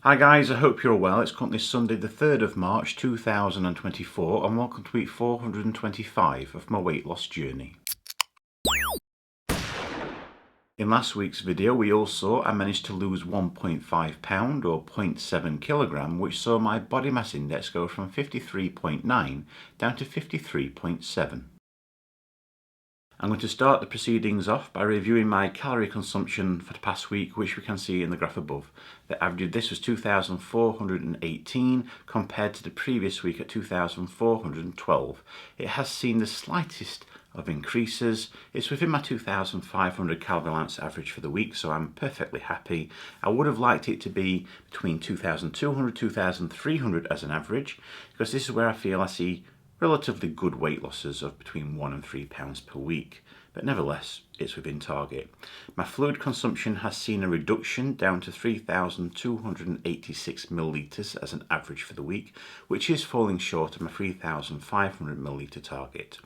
Hi guys, I hope you're well. It's currently Sunday the 3rd of March 2024 and welcome to week 425 of my weight loss journey. In last week's video we all saw I managed to lose 1.5 pound or 0.7 kilogram, which saw my body mass index go from 53.9 down to 53.7. I'm going to start the proceedings off by reviewing my calorie consumption for the past week, which we can see in the graph above. The average of this was 2,418 compared to the previous week at 2,412. It has seen the slightest of increases. It's within my 2,500 calorie allowance average for the week, so I'm perfectly happy. I would have liked it to be between 2,200 2,300 as an average, because this is where I feel I see relatively good weight losses of between 1 and 3 pounds per week, but nevertheless it's within target. My fluid consumption has seen a reduction down to 3,286 millilitres as an average for the week, which is falling short of my 3,500 millilitre target.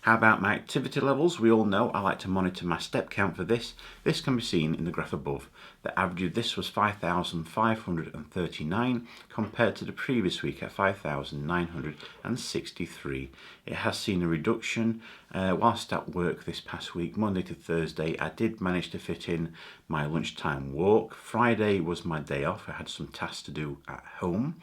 How about my activity levels? We all know I like to monitor my step count for this. This can be seen in the graph above. The average of this was 5,539 compared to the previous week at 5,963. It has seen a reduction. Whilst at work this past week, Monday to Thursday, I did manage to fit in my lunchtime walk. Friday was my day off. I had some tasks to do at home.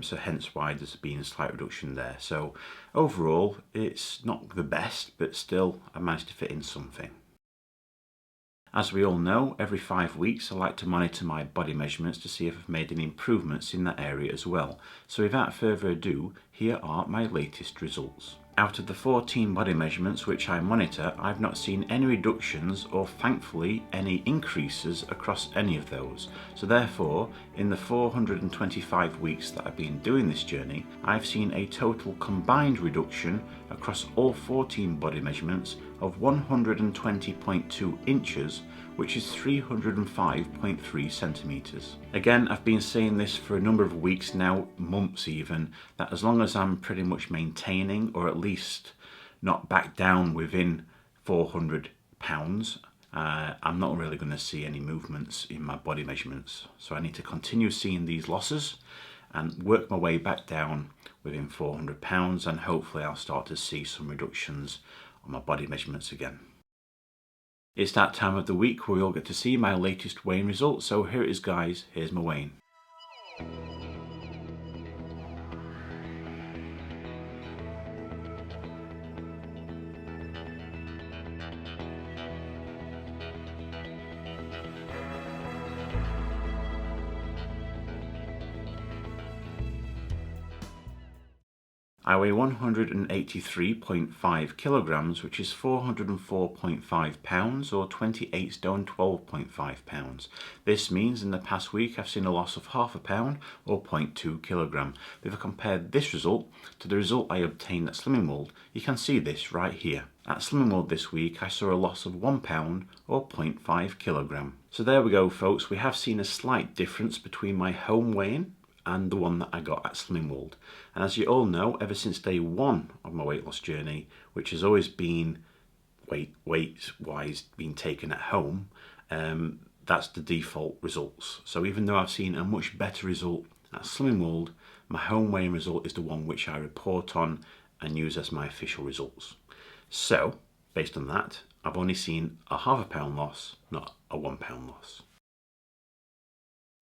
So hence why there's been a slight reduction there. So overall, it's not the best, but still I managed to fit in something. As we all know, every 5 weeks I like to monitor my body measurements to see if I've made any improvements in that area as well. So without further ado, here are my latest results. Out of the 14 body measurements which I monitor, I've not seen any reductions or thankfully any increases across any of those. So therefore, in the 425 weeks that I've been doing this journey, I've seen a total combined reduction across all 14 body measurements of 120.2 inches, which is 305.3 centimetres. Again, I've been saying this for a number of weeks now, months even, that as long as I'm pretty much maintaining or at least not back down within 400 pounds, I'm not really going to see any movements in my body measurements. So I need to continue seeing these losses and work my way back down within 400 pounds, and hopefully I'll start to see some reductions on my body measurements again. It's that time of the week where we all get to see my latest weighing results, so here it is guys, here's my weighing. I weigh 183.5 kilograms, which is 404.5 pounds or 28 stone 12.5 pounds. This means in the past week I've seen a loss of half a pound or 0.2 kilogram. If I compare this result to the result I obtained at Slimming World, you can see this right here. At Slimming World this week I saw a loss of 1 pound or 0.5 kilogram. So there we go folks, we have seen a slight difference between my home weighing and the one that I got at Slimming World. And as you all know, ever since day one of my weight loss journey, which has always been weight-wise been taken at home, that's the default results. So even though I've seen a much better result at Slimming World, my home weighing result is the one which I report on and use as my official results. So based on that, I've only seen a half a pound loss, not a 1 pound loss.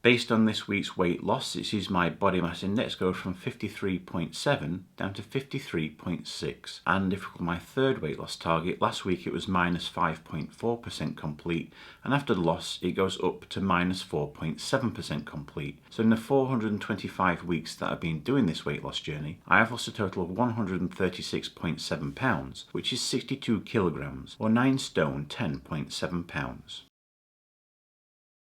Based on this week's weight loss, it sees my body mass index go from 53.7 down to 53.6. And if we look at my third weight loss target, last week it was minus 5.4% complete, and after the loss it goes up to minus 4.7% complete. So in the 425 weeks that I've been doing this weight loss journey, I have lost a total of 136.7 pounds, which is 62 kilograms, or 9 stone 10.7 pounds.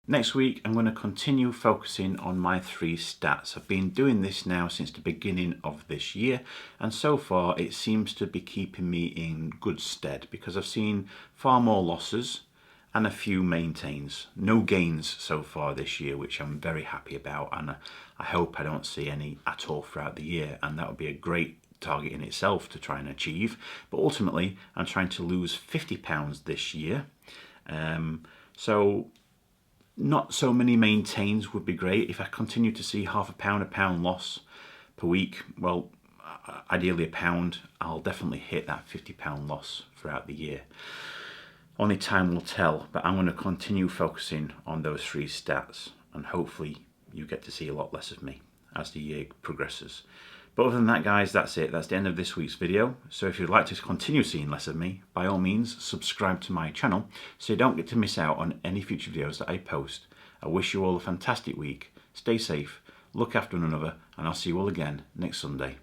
Next week, I'm going to continue focusing on my 3 stats. I've been doing this now since the beginning of this year, and so far it seems to be keeping me in good stead because I've seen far more losses and a few maintains. No gains so far this year, which I'm very happy about, and I hope I don't see any at all throughout the year, and that would be a great target in itself to try and achieve. But ultimately, I'm trying to lose 50 pounds this year. So not so many maintains would be great. If I continue to see £0.5 £1 loss per week, well, ideally £1, I'll definitely hit that £50 loss throughout the year. Only time will tell, but I'm going to continue focusing on those 3 stats, and hopefully you get to see a lot less of me as the year progresses. But other than that, guys, that's it. That's the end of this week's video. So if you'd like to continue seeing less of me, by all means, subscribe to my channel so you don't get to miss out on any future videos that I post. I wish you all a fantastic week. Stay safe, look after one another, and I'll see you all again next Sunday.